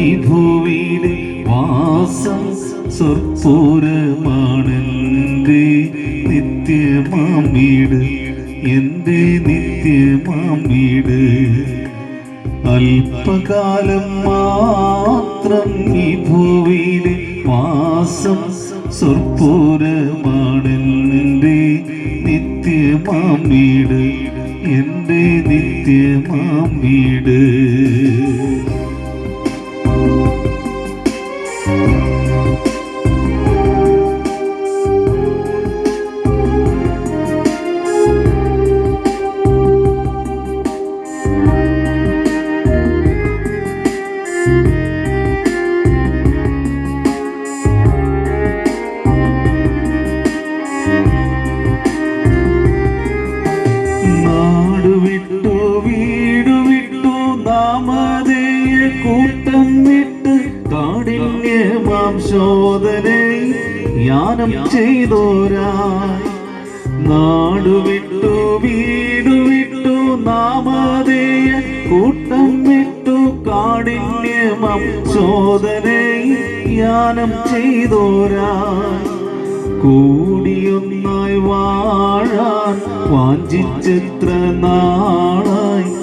ഈ ഭൂവിയിലെ വാസം സ്വർപ്പൂരമാണെൻ്റെ നിത്യമാം വീട്, എൻ്റെ നിത്യമാം വീട്. അല്പകാലം മാത്രം ഈ ഭൂവിയിലെ വാസം സ്വർപ്പൂരമാണെൻ്റെ നിത്യമാം വീട്, എൻ്റെ നിത്യമാം വീട്. കൂട്ടം വിട്ട് കാഠിന്യമാം ശോധനയിൽ യാനം ചെയ്തോരായി, നാടുവിട്ടു വീടുവിട്ടു നാമധേയ കൂട്ടം വിട്ടു കാഠിന്യമാം ശോധനയിൽ യാനം ചെയ്തോരായി, കൂടിയൊന്നായി വാഴാൻ വാഞ്ചിച്ചെത്ര നാളായി